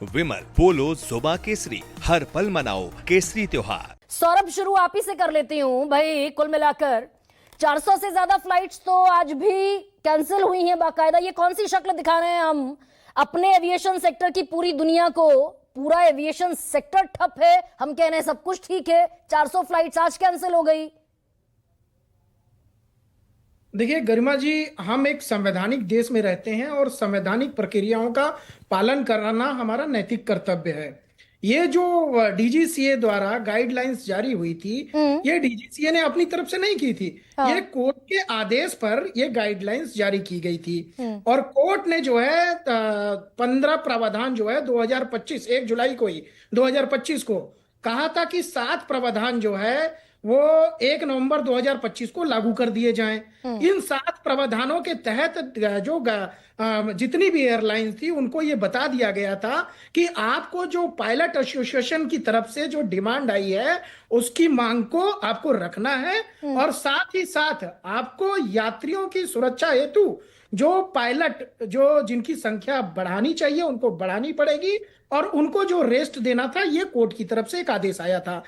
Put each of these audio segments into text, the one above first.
विमल, पोलो, जोमा केसरी, हर पल मनाओ केसरी त्योहार। सौरभ, शुरू आप ही से कर लेती हूँ भाई। कुल मिलाकर 400 से ज्यादा फ्लाइट्स तो आज भी कैंसिल हुई हैं बाकायदा। ये कौन सी शक्ल दिखा रहे हैं हम अपने एविएशन सेक्टर की पूरी दुनिया को? पूरा एविएशन सेक्टर ठप है, हम कह रहे हैं सब कुछ ठीक है, 400 फ्लाइट्स आज कैंसिल हो गई। देखिए गरिमा जी, हम एक संवैधानिक देश में रहते हैं और संवैधानिक प्रक्रियाओं का पालन करना हमारा नैतिक कर्तव्य है। ये जो डीजीसीए द्वारा गाइडलाइंस जारी हुई थी, ये डीजीसीए ने अपनी तरफ से नहीं की थी। हाँ। ये कोर्ट के आदेश पर ये गाइडलाइंस जारी की गई थी और कोर्ट ने जो है 15 प्रावधान जो है 2025 1 जुलाई को ही 2025 को कहा था कि 7 प्रावधान जो है वो 1 नवंबर 2025 को लागू कर दिए जाएं। इन 7 प्रावधानों के तहत जो जितनी भी एयरलाइंस थी उनको ये बता दिया गया था कि आपको जो पायलट एसोसिएशन की तरफ से जो डिमांड आई है उसकी मांग को आपको रखना है और साथ ही साथ आपको यात्रियों की सुरक्षा हेतु जो पायलट जो जिनकी संख्या बढ़ानी चाहिए उनको बढ़ानी पड़ेगी और उनको जो रेस्ट देना था ये कोर्ट की तरफ से एक आदेश आया था।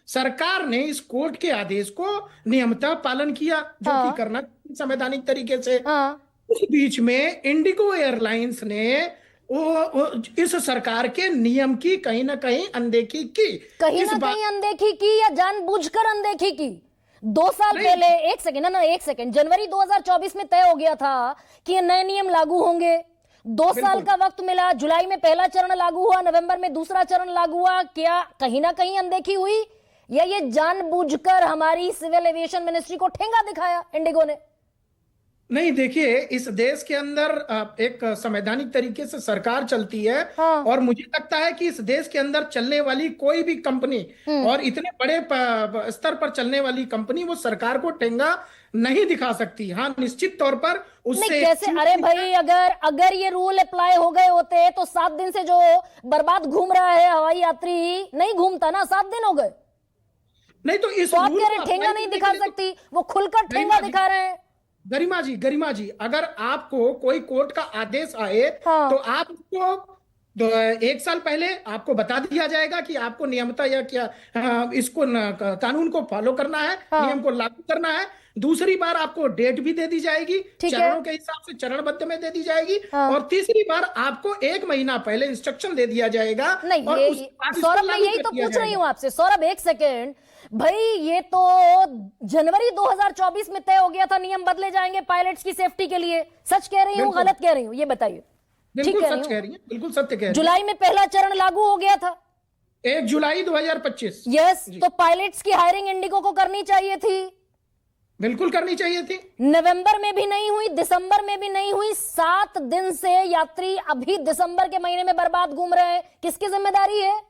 सरकार ने इस कोर्ट के आदेश को नियमतः पालन किया, जो कि करना संवैधानिक तरीके से। उस बीच में इंडिगो एयरलाइंस ने इस सरकार के नियम की कहीं ना कहीं अनदेखी की। कहीं ना कहीं अनदेखी की या जानबूझकर अनदेखी की? 2 साल पहले, एक सेकंड, जनवरी 2024 में तय हो गया था कि ये नए नियम लागू होंगे। 2 साल का वक्त मिला, जुलाई में पहला चरण लागू हुआ, नवंबर में दूसरा चरण लागू हुआ। क्या कहीं ना कहीं अनदेखी हुई या ये जानबूझकर हमारी सिविल एविएशन मिनिस्ट्री को ठेंगा दिखाया इंडिगो ने? नहीं, देखिए, इस देश के अंदर एक संवैधानिक तरीके से सरकार चलती है। और मुझे लगता है कि इस देश के अंदर चलने वाली कोई भी कंपनी और इतने बड़े स्तर पर चलने वाली कंपनी वो सरकार को ठेंगा नहीं दिखा सकती। हाँ, निश्चित तौर पर उससे कैसे? अरे भाई, अगर ये रूल अप्लाई हो गए होते तो 7 दिन से जो बर्बाद घूम रहा है हवाई यात्री नहीं घूमता ना। 7 दिन हो गए नहीं तो इस तो आप कह रहे ठेंगा नहीं दिखा सकती, वो खुलकर ठेंगा दिखा रहे हैं। गरिमा जी, अगर आपको कोई कोर्ट का आदेश आए तो आप उसको 1 साल पहले आपको बता दिया जाएगा कि आपको नियमता या क्या इसको कानून को फॉलो करना है, नियम को लागू करना है। दूसरी बार आपको डेट भी दे दी जाएगी, चरणों के हिसाब से चरणबद्ध में दे दी जाएगी। और तीसरी बार आपको 1 महीना पहले इंस्ट्रक्शन दे दिया जाएगा। नहीं, सौरभ, मैं यही तो पूछ रही हूँ आपसे। सौरभ, 1 सेकेंड भाई, ये तो जनवरी 2024 में तय हो गया था नियम बदले जाएंगे पायलट्स की सेफ्टी के लिए। सच कह रही हूँ, गलत कह रही हूँ, ये बताइए। बिल्कुल सच कह रही है, बिल्कुल सत्य कह रही है। जुलाई में पहला चरण लागू हो गया था 1 जुलाई 2025। यस, तो पायलट्स की हायरिंग इंडिगो को करनी चाहिए थी। बिल्कुल करनी चाहिए थी। नवंबर में भी नहीं हुई, दिसंबर में भी नहीं हुई। 7 दिन से यात्री अभी दिसंबर के महीने में बर्बाद घूम रहे हैं। किसकी जिम्मेदारी है?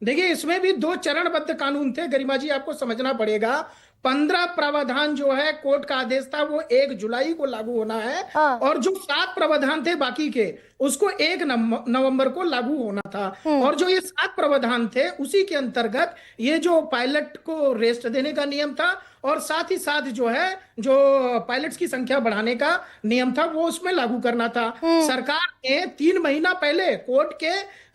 देखिए, इसमें भी 2 चरणबद्ध कानून थे गरिमा जी, आपको समझना पड़ेगा। 15 प्रावधान जो है कोर्ट का आदेश था वो 1 जुलाई को लागू होना है। और जो 7 प्रावधान थे बाकी के उसको 1 नवंबर को लागू होना था। और जो ये 7 प्रावधान थे उसी के अंतर्गत ये जो पायलट को रेस्ट देने का नियम था और साथ ही साथ जो है जो पायलट्स की संख्या बढ़ाने का नियम था वो उसमें लागू करना था। सरकार ने 3 महीना पहले कोर्ट के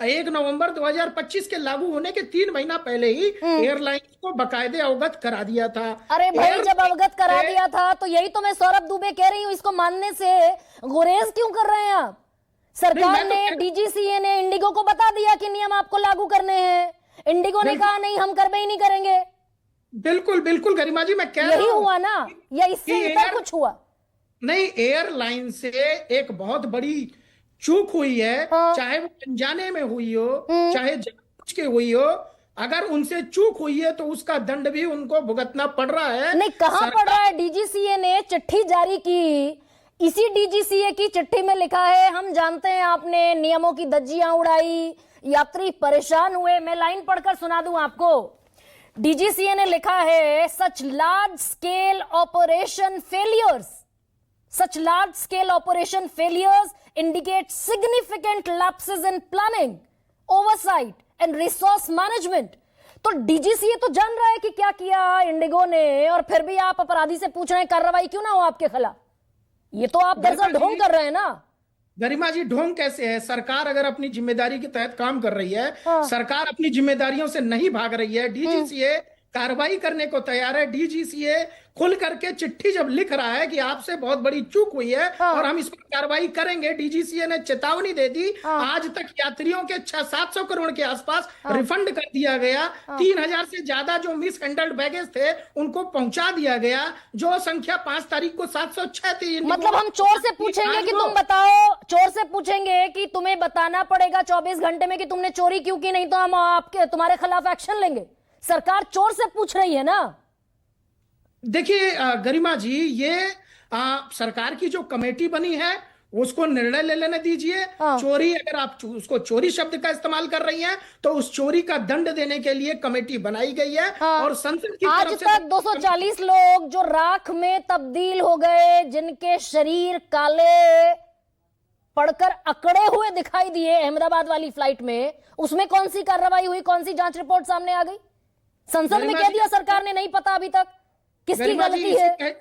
1 नवंबर 2025 के लागू होने के 3 महीना पहले ही एयरलाइंस को बाकायदे अवगत करा दिया था। अरे भाई, जब अवगत करा दिया था तो यही तो मैं सौरभ दुबे कह रही हूँ, इसको मानने से गुरेज क्यों कर रहे हैं आप? सरकार ने, डीजीसीए ने इंडिगो को बता दिया कि नियम आपको लागू करने हैं। इंडिगो ने कहा नहीं, हम करबे ही नहीं करेंगे। बिल्कुल गरिमा जी, मैं कह रहा हूं यही हुआ ना, या इससे इधर कुछ हुआ? नहीं, एयरलाइन से एक बहुत बड़ी चूक हुई है। चाहे वो अनजाने में हुई हो, चाहे जानबूझ के हुई हो। अगर उनसे चूक हुई है तो उसका दंड भी उनको भुगतना पड़ रहा है। नहीं, कहां पड़ रहा है? डीजीसीए ने चिट्ठी जारी की, इसी डीजीसीए की चिट्ठी में लिखा है, हम जानते हैं आपने नियमों की धज्जियां उड़ाई, यात्री परेशान हुए। मैं लाइन पढ़कर सुना दूं आपको। डीजीसीए ने लिखा है, सच large scale operation failures indicate significant lapses in planning, oversight and resource management. तो डीजीसीए तो जान रहा है कि क्या किया इंडिगो ने, और फिर भी आप अपराधी से पूछ रहे हैं कार्रवाई क्यों ना हो आपके खिलाफ। ये तो आप दरअसल ढोंग कर रहे हैं ना। गरिमा जी, ढोंग कैसे है? सरकार अगर अपनी जिम्मेदारी के तहत काम कर रही है, सरकार अपनी जिम्मेदारियों से नहीं भाग रही है, डीजीसीए कार्रवाई करने को तैयार है, डीजीसीए खुल करके चिट्ठी जब लिख रहा है कि आपसे बहुत बड़ी चूक हुई है और हम इस पर कार्रवाई करेंगे, डीजीसीए ने चेतावनी दे दी, आज तक यात्रियों के 600-700 करोड़ के आसपास रिफंड कर दिया गया, 3000 से ज्यादा जो मिस हैंडल्ड बैगेज थे उनको पहुंचा दिया गया, जो संख्या 5 तारीख को 706 थी। मतलब हम चोर से पूछेंगे कि तुम बताओ, चोर से पूछेंगे कि तुम्हें बताना पड़ेगा 24 घंटे में कि तुमने चोरी क्यों की, नहीं तो हम आपके तुम्हारे खिलाफ एक्शन लेंगे। सरकार चोर से पूछ रही है ना। देखिए गरिमा जी, ये सरकार की जो कमेटी बनी है उसको निर्णय ले लेने दीजिए। चोरी, अगर आप उसको चोरी शब्द का इस्तेमाल कर रही हैं तो उस चोरी का दंड देने के लिए कमेटी बनाई गई है। और संसद की आज तरफ से तक 240 लोग जो राख में तब्दील हो गए, जिनके शरीर काले पड़कर अकड़े हुए दिखाई दिए अहमदाबाद वाली फ्लाइट में, उसमें कौन सी कार्रवाई हुई, कौन सी जांच रिपोर्ट सामने आ गई? संसद में कह दिया सरकार ने, नहीं पता अभी तक किसकी गलती है।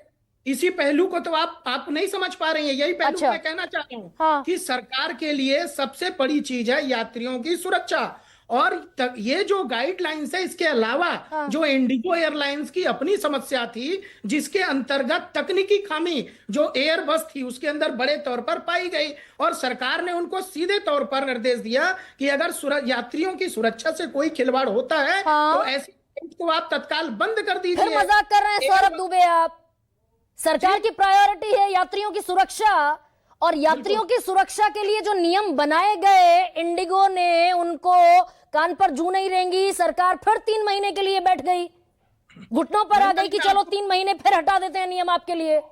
इसी पहलू को तो आप नहीं समझ पा रही हैं। यही पहलू मैं कहना चाहता हूं कि सरकार के लिए सबसे बड़ी चीज है यात्रियों की सुरक्षा। और ये जो गाइडलाइंस है, इसके अलावा जो इंडिगो एयरलाइंस की अपनी समस्या थी, जिसके अंतर्गत तकनीकी खामी जो एयरबस थी उसके अंदर बड़े तौर पर पाई गई, और सरकार ने उनको सीधे तौर पर निर्देश दिया कि अगर यात्रियों की सुरक्षा से कोई खिलवाड़ होता है तो ऐसी को आप तत्काल बंद कर दीजिए। फिर मजाक कर रहे हैं सौरभ दुबे आप। सरकार की प्रायोरिटी है यात्रियों की सुरक्षा, और यात्रियों की सुरक्षा के लिए जो नियम बनाए गए, इंडिगो ने उनको कान पर जू नहीं रहेंगी। सरकार फिर 3 महीने के लिए बैठ गई, घुटनों पर आ गई कि चलो 3 महीने फिर हटा देते हैं नियम आपके लिए।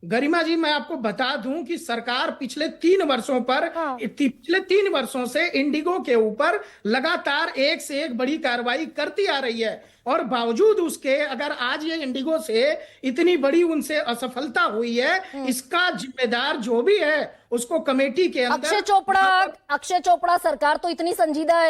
गरिमा जी, मैं आपको बता दूं कि सरकार पिछले 3 वर्षों से इंडिगो के ऊपर लगातार एक से एक बड़ी कार्रवाई करती आ रही है, और बावजूद उसके अगर आज ये इंडिगो से इतनी बड़ी उनसे असफलता हुई है, इसका जिम्मेदार जो भी है उसको कमेटी के अंदर अक्षय चोपड़ा सरकार तो इतनी संजीदा है।